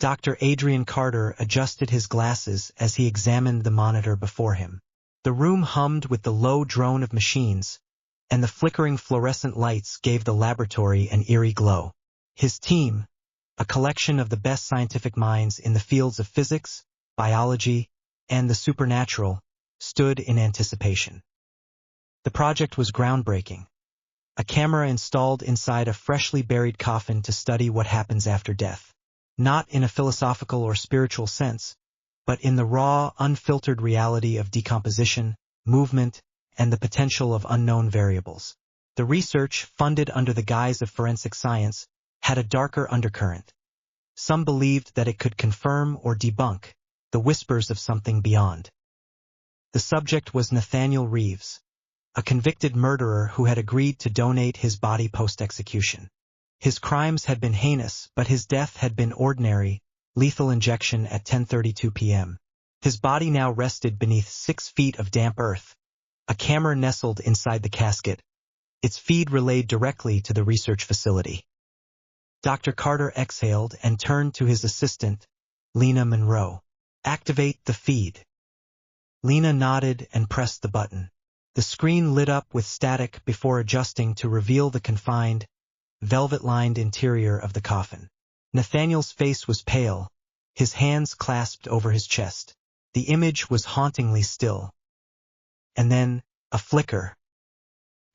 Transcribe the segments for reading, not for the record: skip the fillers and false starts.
Dr. Adrian Carter adjusted his glasses as he examined the monitor before him. The room hummed with the low drone of machines, and the flickering fluorescent lights gave the laboratory an eerie glow. His team, a collection of the best scientific minds in the fields of physics, biology, and the supernatural, stood in anticipation. The project was groundbreaking. A camera installed inside a freshly buried coffin to study what happens after death. Not in a philosophical or spiritual sense, but in the raw, unfiltered reality of decomposition, movement, and the potential of unknown variables. The research, funded under the guise of forensic science, had a darker undercurrent. Some believed that it could confirm or debunk the whispers of something beyond. The subject was Nathaniel Reeves, a convicted murderer who had agreed to donate his body post-execution. His crimes had been heinous, but his death had been ordinary, lethal injection at 10:32 p.m. His body now rested beneath 6 feet of damp earth, a camera nestled inside the casket, its feed relayed directly to the research facility. Dr. Carter exhaled and turned to his assistant, Lena Monroe. "Activate the feed." Lena nodded and pressed the button. The screen lit up with static before adjusting to reveal the confined, velvet-lined interior of the coffin. Nathaniel's face was pale, his hands clasped over his chest. The image was hauntingly still. And then, a flicker.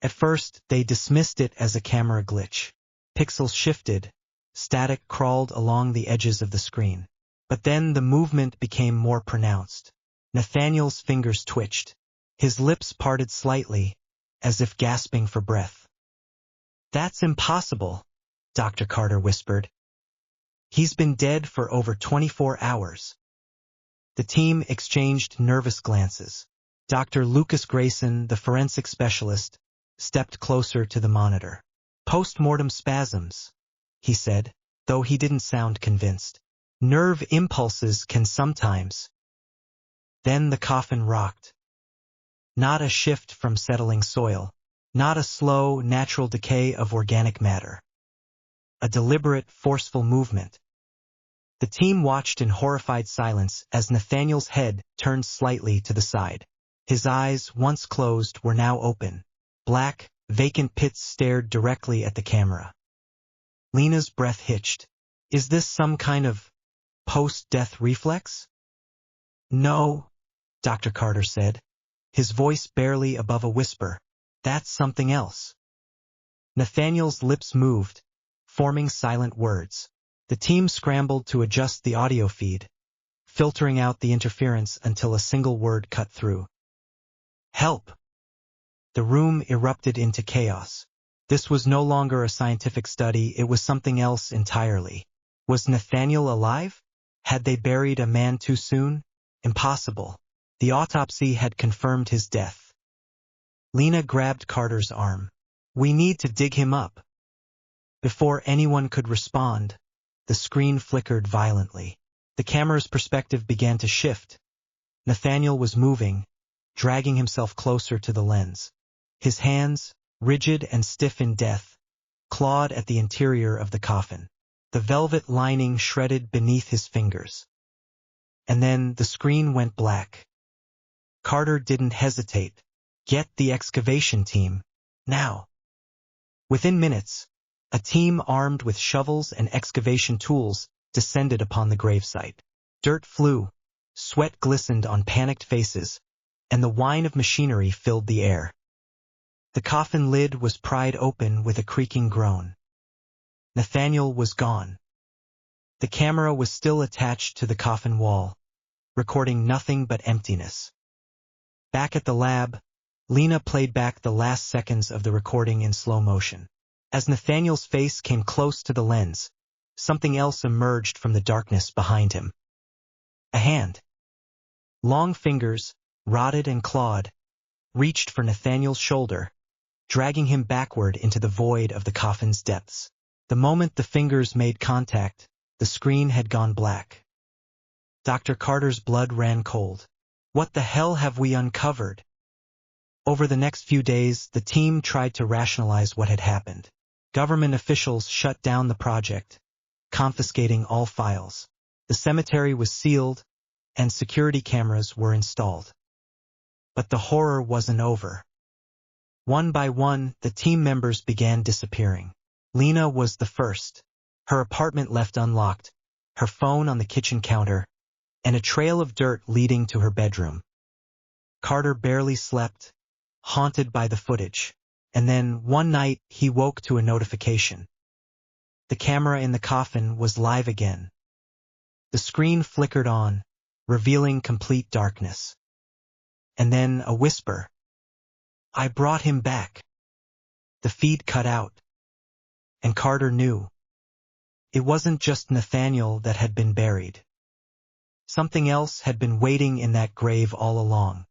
At first, they dismissed it as a camera glitch. Pixels shifted, static crawled along the edges of the screen. But then the movement became more pronounced. Nathaniel's fingers twitched. His lips parted slightly, as if gasping for breath. "That's impossible," Dr. Carter whispered. "He's been dead for over 24 hours. The team exchanged nervous glances. Dr. Lucas Grayson, the forensic specialist, stepped closer to the monitor. "Post-mortem spasms," he said, though he didn't sound convinced. "Nerve impulses can sometimes." Then the coffin rocked. Not a shift from settling soil. Not a slow, natural decay of organic matter. A deliberate, forceful movement. The team watched in horrified silence as Nathaniel's head turned slightly to the side. His eyes, once closed, were now open. Black, vacant pits stared directly at the camera. Lena's breath hitched. "Is this some kind of post-death reflex?" "No," Dr. Carter said, his voice barely above a whisper. "That's something else." Nathaniel's lips moved, forming silent words. The team scrambled to adjust the audio feed, filtering out the interference until a single word cut through. "Help!" The room erupted into chaos. This was no longer a scientific study, it was something else entirely. Was Nathaniel alive? Had they buried a man too soon? Impossible. The autopsy had confirmed his death. Lena grabbed Carter's arm. "We need to dig him up." Before anyone could respond, the screen flickered violently. The camera's perspective began to shift. Nathaniel was moving, dragging himself closer to the lens. His hands, rigid and stiff in death, clawed at the interior of the coffin. The velvet lining shredded beneath his fingers. And then the screen went black. Carter didn't hesitate. "Get the excavation team, now." Within minutes, a team armed with shovels and excavation tools descended upon the gravesite. Dirt flew, sweat glistened on panicked faces, and the whine of machinery filled the air. The coffin lid was pried open with a creaking groan. Nathaniel was gone. The camera was still attached to the coffin wall, recording nothing but emptiness. Back at the lab, Lena played back the last seconds of the recording in slow motion. As Nathaniel's face came close to the lens, something else emerged from the darkness behind him. A hand. Long fingers, rotted and clawed, reached for Nathaniel's shoulder, dragging him backward into the void of the coffin's depths. The moment the fingers made contact, the screen had gone black. Dr. Carter's blood ran cold. What the hell have we uncovered? Over the next few days, the team tried to rationalize what had happened. Government officials shut down the project, confiscating all files. The cemetery was sealed, and security cameras were installed. But the horror wasn't over. One by one, the team members began disappearing. Lena was the first. Her apartment left unlocked, her phone on the kitchen counter, and a trail of dirt leading to her bedroom. Carter barely slept, haunted by the footage. And then, one night, he woke to a notification. The camera in the coffin was live again. The screen flickered on, revealing complete darkness. And then a whisper. "I brought him back." The feed cut out. And Carter knew. It wasn't just Nathaniel that had been buried. Something else had been waiting in that grave all along.